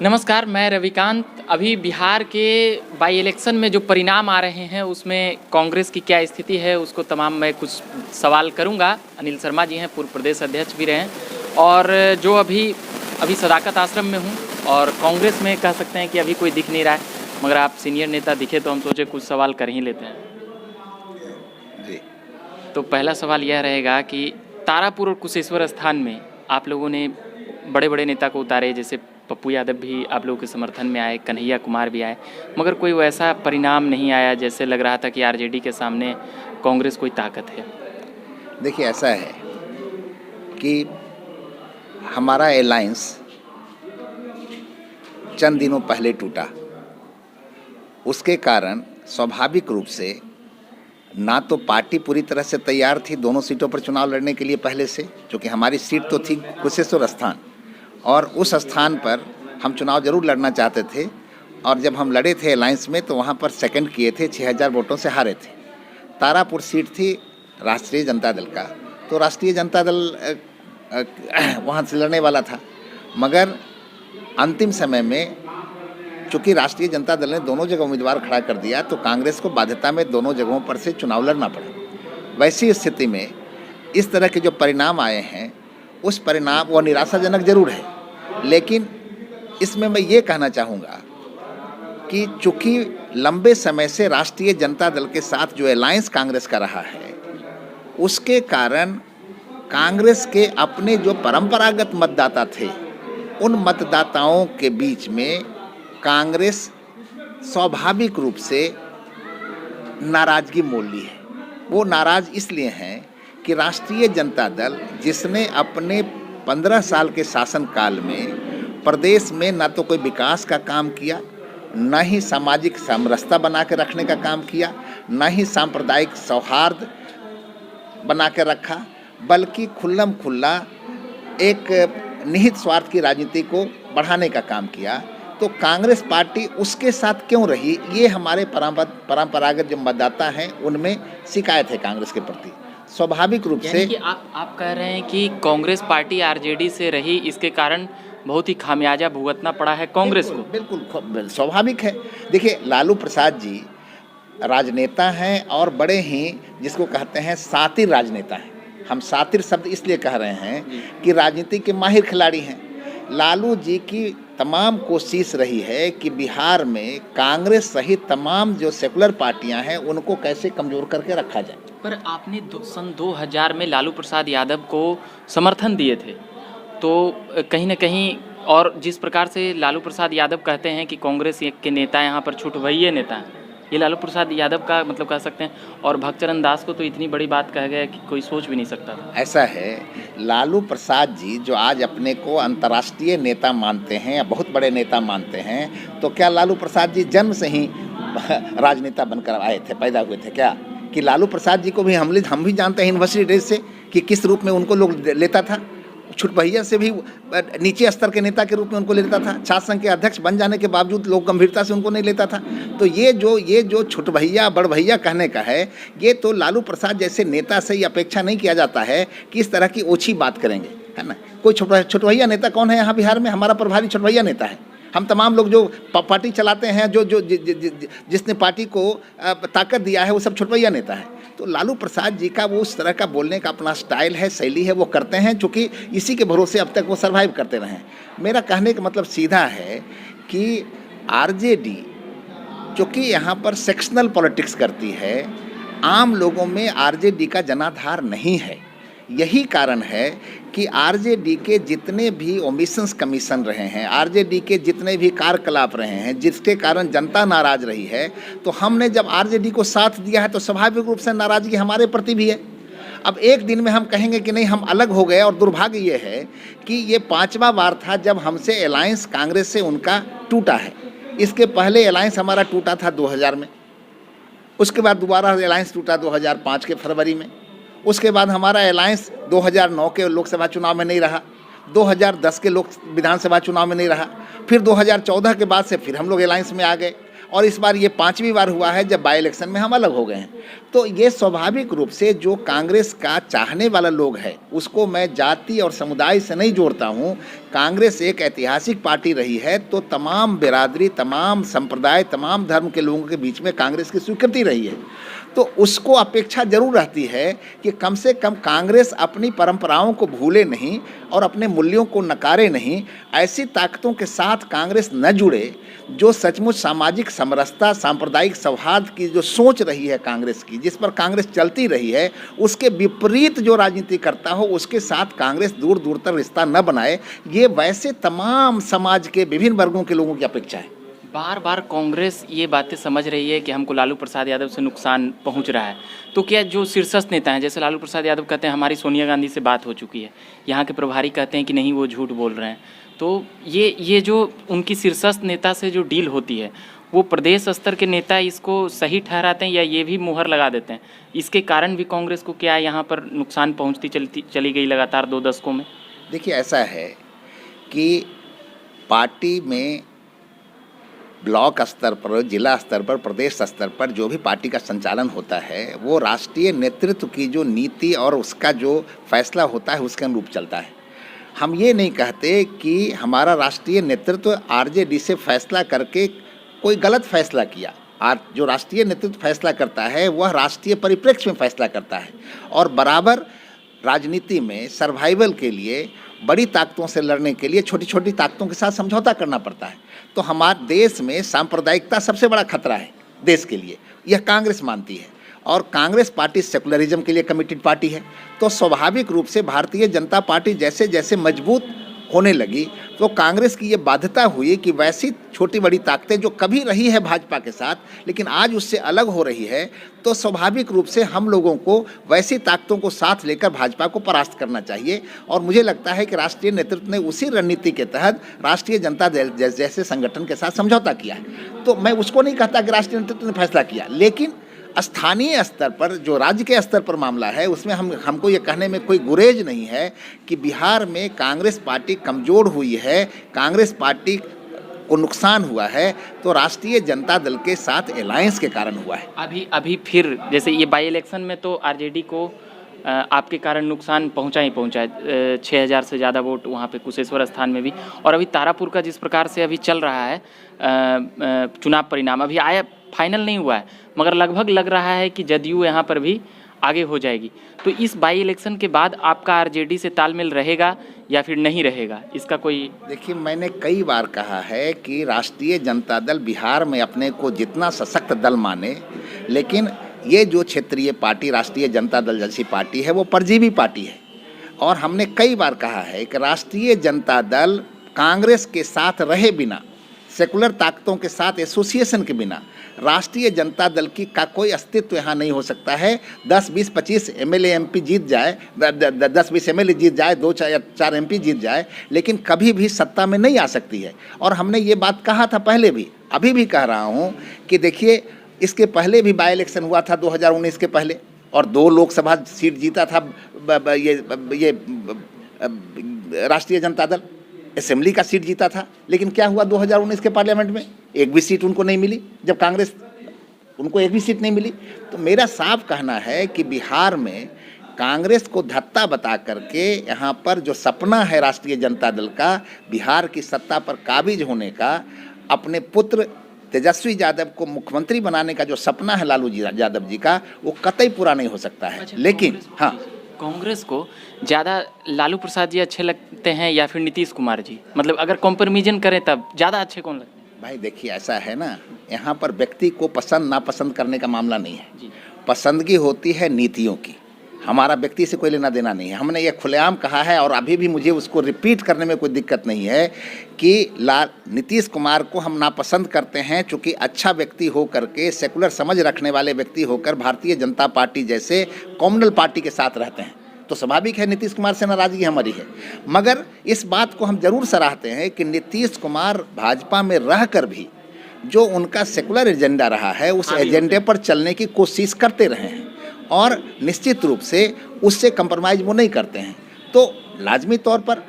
नमस्कार, मैं रविकांत। अभी बिहार के बाई इलेक्शन में जो परिणाम आ रहे हैं उसमें कांग्रेस की क्या स्थिति है उसको तमाम मैं कुछ सवाल करूंगा। अनिल शर्मा जी हैं, पूर्व प्रदेश अध्यक्ष भी रहे हैं, और जो अभी सदाकत आश्रम में हूं, और कांग्रेस में कह सकते हैं कि अभी कोई दिख नहीं रहा है, मगर आप सीनियर नेता दिखे तो हम सोचे कुछ सवाल कर ही लेते हैं जी। तो पहला सवाल यह रहेगा कि तारापुर और कुशेश्वर स्थान में आप लोगों ने बड़े बड़े नेता को उतारे, जैसे पप्पू यादव भी आप लोगों के समर्थन में आए, कन्हैया कुमार भी आए, मगर कोई वैसा परिणाम नहीं आया जैसे लग रहा था कि आरजेडी के सामने कांग्रेस कोई ताकत है। देखिए, ऐसा है कि हमारा अलायंस चंद दिनों पहले टूटा। उसके कारण स्वाभाविक रूप से ना तो पार्टी पूरी तरह से तैयार थी दोनों सीटों पर चुनाव लड़ने के लिए पहले से, क्योंकि हमारी सीट तो थी कुशेश्वर स्थान, और उस स्थान पर हम चुनाव जरूर लड़ना चाहते थे। और जब हम लड़े थे अलायंस में तो वहाँ पर सेकंड किए थे, 6000 वोटों से हारे थे। तारापुर सीट थी राष्ट्रीय जनता दल का, तो राष्ट्रीय जनता दल वहाँ से लड़ने वाला था, मगर अंतिम समय में चूँकि राष्ट्रीय जनता दल ने दोनों जगह उम्मीदवार खड़ा कर दिया तो कांग्रेस को बाध्यता में दोनों जगहों पर से चुनाव लड़ना पड़ा। वैसी स्थिति में इस तरह के जो परिणाम आए हैं, उस परिणाम वो निराशाजनक जरूर है, लेकिन इसमें मैं ये कहना चाहूँगा कि चूँकि लंबे समय से राष्ट्रीय जनता दल के साथ जो अलायंस कांग्रेस का रहा है, उसके कारण कांग्रेस के अपने जो परंपरागत मतदाता थे, उन मतदाताओं के बीच में कांग्रेस स्वाभाविक रूप से नाराज़गी मोल ली है। वो नाराज़ इसलिए हैं कि राष्ट्रीय जनता दल, जिसने अपने 15 साल के शासनकाल में प्रदेश में न तो कोई विकास का काम किया, न ही सामाजिक समरसता बना के रखने का काम किया, न ही सांप्रदायिक सौहार्द बना के रखा, बल्कि खुल्लम खुल्ला एक निहित स्वार्थ की राजनीति को बढ़ाने का काम किया, तो कांग्रेस पार्टी उसके साथ क्यों रही, ये हमारे परंपरागत जो मतदाता हैं उनमें शिकायत है कांग्रेस के प्रति। स्वाभाविक रूप से कि आप कह रहे हैं कि कांग्रेस पार्टी आरजेडी से रही, इसके कारण बहुत ही खामियाजा भुगतना पड़ा है कांग्रेस को। बिल्कुल स्वाभाविक है। देखिए, लालू प्रसाद जी राजनेता हैं और बड़े ही जिसको कहते हैं सातिर राजनेता हैं। हम सातिर शब्द इसलिए कह रहे हैं कि राजनीति के माहिर खिलाड़ी हैं। लालू जी की तमाम कोशिश रही है कि बिहार में कांग्रेस सहित तमाम जो सेकुलर पार्टियां हैं उनको कैसे कमज़ोर करके रखा जाए। पर आपने सन 2000 में लालू प्रसाद यादव को समर्थन दिए थे, तो कहीं ना कहीं, और जिस प्रकार से लालू प्रसाद यादव कहते हैं कि कांग्रेस के नेता यहाँ पर छुटभइये नेता हैं, ये लालू प्रसाद यादव का मतलब कह सकते हैं, और भक्तचरण दास को तो इतनी बड़ी बात कह गया कि कोई सोच भी नहीं सकता था। ऐसा है, लालू प्रसाद जी जो आज अपने को अंतर्राष्ट्रीय नेता मानते हैं या बहुत बड़े नेता मानते हैं, तो क्या लालू प्रसाद जी जन्म से ही राजनेता बनकर आए थे, पैदा हुए थे क्या? कि लालू प्रसाद जी को भी हम भी जानते हैं यूनिवर्सिटी डेज से कि किस रूप में उनको लोग लेता था। छुटभइया से भी नीचे स्तर के नेता के रूप में उनको लेता था। छात्र संघ के अध्यक्ष बन जाने के बावजूद लोग गंभीरता से उनको नहीं लेता था। तो ये जो छुटभइया बड़भइया कहने का है, ये तो लालू प्रसाद जैसे नेता से ही अपेक्षा नहीं किया जाता है कि इस तरह की ओछी बात करेंगे, है ना। कोई छुटभइया नेता कौन है यहाँ बिहार में? हमारा प्रभारी छुटभइया नेता है। हम तमाम लोग जो पार्टी चलाते हैं, जो जिसने पार्टी को ताकत दिया है, वो सब छुटभइया नेता है। तो लालू प्रसाद जी का वो उस तरह का बोलने का अपना स्टाइल है, शैली है, वो करते हैं, चूँकि इसी के भरोसे अब तक वो सर्वाइव करते रहे हैं। मेरा कहने का मतलब सीधा है कि आरजेडी चूँकि यहाँ पर सेक्शनल पॉलिटिक्स करती है, आम लोगों में आरजेडी का जनाधार नहीं है। यही कारण है कि आरजेडी के जितने भी ओमिशंस कमीशन रहे हैं, आरजेडी के जितने भी कार्यकलाप रहे हैं, जिसके कारण जनता नाराज रही है, तो हमने जब आरजेडी को साथ दिया है तो स्वाभाविक रूप से नाराजगी हमारे प्रति भी है। अब एक दिन में हम कहेंगे कि नहीं हम अलग हो गए, और दुर्भाग्य ये है कि ये 5वां बार था जब हमसे अलायंस कांग्रेस से उनका टूटा है। इसके पहले अलायंस हमारा टूटा था 2000 में, उसके बाद दोबारा अलायंस टूटा 2005 के फरवरी में, उसके बाद हमारा अलायंस 2009 के लोकसभा चुनाव में नहीं रहा, 2010 के विधानसभा चुनाव में नहीं रहा, फिर 2014 के बाद से फिर हम लोग अलायंस में आ गए, और इस बार ये 5वीं बार हुआ है जब बाई इलेक्शन में हम अलग हो गए हैं। तो ये स्वाभाविक रूप से जो कांग्रेस का चाहने वाला लोग है उसको मैं जाति और समुदाय से नहीं जोड़ता हूँ। कांग्रेस एक ऐतिहासिक पार्टी रही है, तो तमाम बिरादरी, तमाम संप्रदाय, तमाम धर्म के लोगों के बीच में कांग्रेस की स्वीकृति रही है। तो उसको अपेक्षा जरूर रहती है कि कम से कम कांग्रेस अपनी परंपराओं को भूले नहीं और अपने मूल्यों को नकारे नहीं। ऐसी ताकतों के साथ कांग्रेस न जुड़े जो सचमुच सामाजिक समरसता, सांप्रदायिक सौहार्द की जो सोच रही है कांग्रेस की, जिस पर कांग्रेस चलती रही है, उसके विपरीत जो राजनीति करता हो उसके साथ कांग्रेस दूर दूर तक रिश्ता न बनाए। ये वैसे तमाम समाज के विभिन्न वर्गों के लोगों की अपेक्षा है। बार बार कांग्रेस ये बातें समझ रही है कि हमको लालू प्रसाद यादव से नुकसान पहुंच रहा है, तो क्या जो शीर्षस्थ नेता हैं, जैसे लालू प्रसाद यादव कहते हैं हमारी सोनिया गांधी से बात हो चुकी है, यहाँ के प्रभारी कहते हैं कि नहीं वो झूठ बोल रहे हैं, तो ये जो उनकी शीर्षस्थ नेता से जो डील होती है वो प्रदेश स्तर के नेता इसको सही ठहराते हैं या ये भी मुहर लगा देते हैं? इसके कारण भी कांग्रेस को क्या यहाँ पर नुकसान पहुँचती चली गई लगातार 2 दशकों में? देखिए, ऐसा है कि पार्टी में ब्लॉक स्तर पर, जिला स्तर पर, प्रदेश स्तर पर जो भी पार्टी का संचालन होता है वो राष्ट्रीय नेतृत्व की जो नीति और उसका जो फैसला होता है उसके अनुरूप चलता है। हम ये नहीं कहते कि हमारा राष्ट्रीय नेतृत्व आरजेडी से फैसला करके कोई गलत फैसला किया। जो राष्ट्रीय नेतृत्व फैसला करता है वह राष्ट्रीय परिप्रेक्ष्य में फैसला करता है और बराबर राजनीति में सर्वाइवल के लिए, बड़ी ताकतों से लड़ने के लिए छोटी छोटी ताकतों के साथ समझौता करना पड़ता है। तो हमारे देश में सांप्रदायिकता सबसे बड़ा खतरा है देश के लिए, यह कांग्रेस मानती है और कांग्रेस पार्टी सेकुलरिज्म के लिए कमिटेड पार्टी है। तो स्वाभाविक रूप से भारतीय जनता पार्टी जैसे जैसे मजबूत होने लगी तो कांग्रेस की ये बाध्यता हुई कि वैसी छोटी बड़ी ताकतें जो कभी रही है भाजपा के साथ लेकिन आज उससे अलग हो रही है, तो स्वाभाविक रूप से हम लोगों को वैसी ताकतों को साथ लेकर भाजपा को परास्त करना चाहिए। और मुझे लगता है कि राष्ट्रीय नेतृत्व ने उसी रणनीति के तहत राष्ट्रीय जनता दल जैसे संगठन के साथ समझौता किया है। तो मैं उसको नहीं कहता कि राष्ट्रीय नेतृत्व ने फैसला किया, लेकिन स्थानीय स्तर पर, जो राज्य के स्तर पर मामला है, उसमें हमको ये कहने में कोई गुरेज नहीं है कि बिहार में कांग्रेस पार्टी कमज़ोर हुई है, कांग्रेस पार्टी को नुकसान हुआ है तो राष्ट्रीय जनता दल के साथ अलायंस के कारण हुआ है। अभी फिर जैसे ये बाई इलेक्शन में तो आरजेडी को आपके कारण नुकसान पहुंचा ही पहुंचा है। 6000 से ज़्यादा वोट वहाँ पे कुशेश्वर स्थान में भी, और अभी तारापुर का जिस प्रकार से अभी चल रहा है चुनाव परिणाम अभी आया, फाइनल नहीं हुआ है, मगर लगभग लग रहा है कि जदयू यहाँ पर भी आगे हो जाएगी। तो इस बाई इलेक्शन के बाद आपका आरजेडी से तालमेल रहेगा या फिर नहीं रहेगा, इसका कोई? देखिए, मैंने कई बार कहा है कि राष्ट्रीय जनता दल बिहार में अपने को जितना सशक्त दल माने, लेकिन ये जो क्षेत्रीय पार्टी राष्ट्रीय जनता दल जैसी पार्टी है वो परजीवी पार्टी है। और हमने कई बार कहा है कि राष्ट्रीय जनता दल कांग्रेस के साथ रहे बिना, सेकुलर ताकतों के साथ एसोसिएशन के बिना राष्ट्रीय जनता दल की का कोई अस्तित्व यहाँ नहीं हो सकता है। 10, 20, 25 एमएलए एमपी जीत जाए, 10-20 एमएलए जीत जाए, 2-4 एमपी जीत जाए, लेकिन कभी भी सत्ता में नहीं आ सकती है। और हमने ये बात कहा था पहले भी, अभी भी कह रहा हूँ कि देखिए, इसके पहले भी बाई इलेक्शन हुआ था 2019 के पहले, और 2 लोकसभा सीट जीता था ये राष्ट्रीय जनता दल, असेंबली का सीट जीता था। लेकिन क्या हुआ 2019 के पार्लियामेंट में? एक भी सीट उनको नहीं मिली, जब कांग्रेस उनको एक भी सीट नहीं मिली। तो मेरा साफ कहना है कि बिहार में कांग्रेस को धत्ता बता करके यहाँ पर जो सपना है राष्ट्रीय जनता दल का, बिहार की सत्ता पर काबिज होने का, अपने पुत्र तेजस्वी यादव को मुख्यमंत्री बनाने का जो सपना है लालू जी यादव जी का, वो कतई पूरा नहीं हो सकता है। लेकिन हाँ, कांग्रेस को ज़्यादा लालू प्रसाद जी अच्छे लगते हैं या फिर नीतीश कुमार जी? मतलब अगर कंपैरिजन करें तब ज़्यादा अच्छे कौन लगते हैं? भाई देखिए, ऐसा है ना, यहाँ पर व्यक्ति को पसंद नापसंद करने का मामला नहीं है। पसंदगी होती है नीतियों की, हमारा व्यक्ति से कोई लेना देना नहीं है। हमने ये खुलेआम कहा है और अभी भी मुझे उसको रिपीट करने में कोई दिक्कत नहीं है कि नीतीश कुमार को हम नापसंद करते हैं चूँकि अच्छा व्यक्ति हो करके, सेकुलर समझ रखने वाले व्यक्ति होकर भारतीय जनता पार्टी जैसे कम्युनल पार्टी के साथ रहते हैं, तो स्वाभाविक है नीतीश कुमार से नाराजगी हमारी है। मगर इस बात को हम जरूर सराहते हैं कि नीतीश कुमार भाजपा में रहकर भी जो उनका सेकुलर एजेंडा रहा है उस एजेंडे पर चलने की कोशिश करते रहे हैं और निश्चित रूप से उससे कंप्रोमाइज़ वो नहीं करते हैं। तो लाजमी तौर पर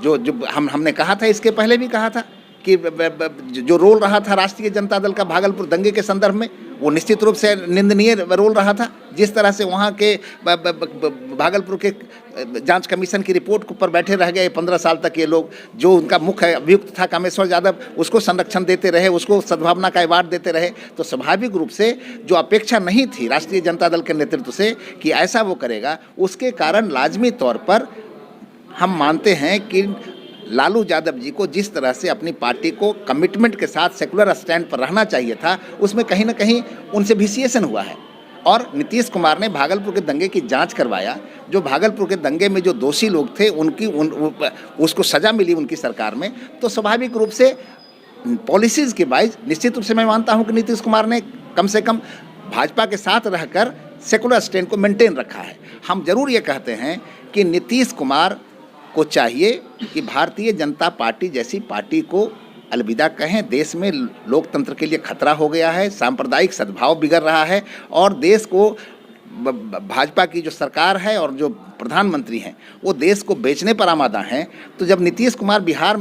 जो हमने कहा था, इसके पहले भी कहा था कि जो रोल रहा था राष्ट्रीय जनता दल का भागलपुर दंगे के संदर्भ में, वो निश्चित रूप से निंदनीय रोल रहा था। जिस तरह से वहाँ के भागलपुर के जांच कमीशन की रिपोर्ट पर बैठे रह गए 15 साल तक ये लोग, जो उनका मुख्य अभियुक्त था कामेश्वर यादव, उसको संरक्षण देते रहे, उसको सद्भावना का अवार्ड देते रहे। तो स्वाभाविक रूप से जो अपेक्षा नहीं थी राष्ट्रीय जनता दल के नेतृत्व से कि ऐसा वो करेगा, उसके कारण लाजमी तौर पर हम मानते हैं कि लालू यादव जी को जिस तरह से अपनी पार्टी को कमिटमेंट के साथ सेकुलर स्टैंड पर रहना चाहिए था, उसमें कहीं ना कहीं उनसे विसिएशन हुआ है। और नीतीश कुमार ने भागलपुर के दंगे की जांच करवाया। जो भागलपुर के दंगे में जो दोषी लोग थे उसको सज़ा मिली उनकी सरकार में। तो स्वाभाविक रूप से पॉलिसीज़ के वाइज निश्चित रूप से मैं मानता हूं कि नीतीश कुमार ने कम से कम भाजपा के साथ रहकर सेकुलर स्टैंड को मेंटेन रखा है। हम जरूर ये कहते हैं कि नीतीश कुमार को चाहिए कि भारतीय जनता पार्टी जैसी पार्टी को अलविदा कहें। देश में लोकतंत्र के लिए खतरा हो गया है, सांप्रदायिक सद्भाव बिगड़ रहा है और देश को भाजपा की जो सरकार है और जो प्रधानमंत्री हैं वो देश को बेचने पर आमादा हैं। तो जब नीतीश कुमार बिहार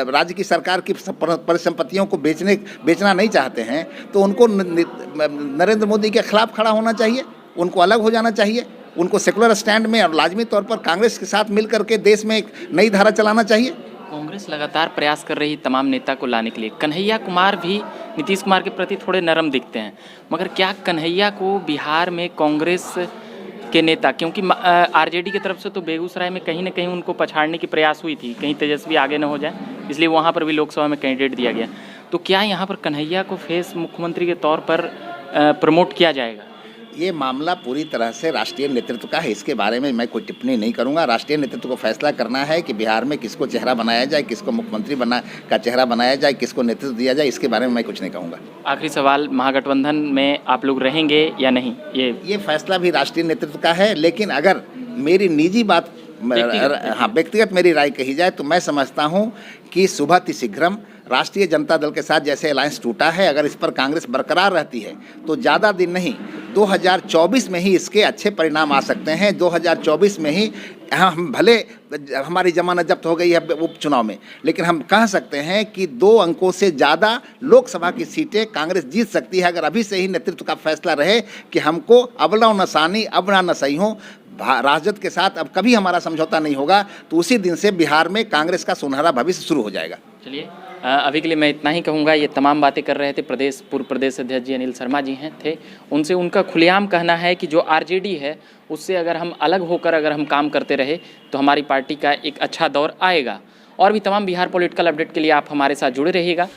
राज्य की सरकार की परिसंपत्तियों को बेचना नहीं चाहते हैं, तो उनको नरेंद्र मोदी के खिलाफ खड़ा होना चाहिए, उनको अलग हो जाना चाहिए, उनको सेकुलर स्टैंड में और लाजमी तौर पर कांग्रेस के साथ मिलकर के देश में एक नई धारा चलाना चाहिए। कांग्रेस लगातार प्रयास कर रही तमाम नेता को लाने के लिए। कन्हैया कुमार भी नीतीश कुमार के प्रति थोड़े नरम दिखते हैं, मगर क्या कन्हैया को बिहार में कांग्रेस के नेता, क्योंकि आरजेडी की तरफ से तो बेगूसराय में कहीं ना कहीं उनको पछाड़ने की प्रयास हुई थी, कहीं तेजस्वी आगे न हो जाए, इसलिए वहाँ पर भी लोकसभा में कैंडिडेट दिया गया। तो क्या यहाँ पर कन्हैया को फेस मुख्यमंत्री के तौर पर प्रमोट किया जाएगा? ये मामला पूरी तरह से राष्ट्रीय नेतृत्व का है, इसके बारे में मैं कोई टिप्पणी नहीं करूंगा। राष्ट्रीय नेतृत्व को फैसला करना है कि बिहार में किसको चेहरा बनाया जाए, किसको मुख्यमंत्री का चेहरा बनाया जाए, किसको नेतृत्व दिया जाए, इसके बारे में मैं कुछ नहीं कहूँगा। आखिरी सवाल, महागठबंधन में आप लोग रहेंगे या नहीं? ये फैसला भी राष्ट्रीय नेतृत्व का है, लेकिन अगर मेरी निजी बात व्यक्तिगत मेरी राय कही जाए तो मैं समझता हूं कि शुभतिशीघ्रम राष्ट्रीय जनता दल के साथ जैसे अलायंस टूटा है, अगर इस पर कांग्रेस बरकरार रहती है तो ज़्यादा दिन नहीं, 2024 में ही इसके अच्छे परिणाम आ सकते हैं। 2024 में ही हम भले हमारी जमानत जब्त हो गई है उपचुनाव में, लेकिन हम कह सकते हैं कि 2 अंकों से ज़्यादा लोकसभा की सीटें कांग्रेस जीत सकती है, अगर अभी से ही नेतृत्व का फैसला रहे कि हमको अबला नसानी अब ना नसई हो, राजद के साथ अब कभी हमारा समझौता नहीं होगा, तो उसी दिन से बिहार में कांग्रेस का सुनहरा भविष्य शुरू हो जाएगा। चलिए, अभी के लिए मैं इतना ही कहूँगा। ये तमाम बातें कर रहे थे पूर्व प्रदेश अध्यक्ष जी अनिल शर्मा जी थे। उनसे उनका खुलेआम कहना है कि जो आरजेडी है उससे अगर हम अलग होकर अगर हम काम करते रहे तो हमारी पार्टी का एक अच्छा दौर आएगा। और भी तमाम बिहार पॉलिटिकल अपडेट के लिए आप हमारे साथ जुड़े रहिएगा।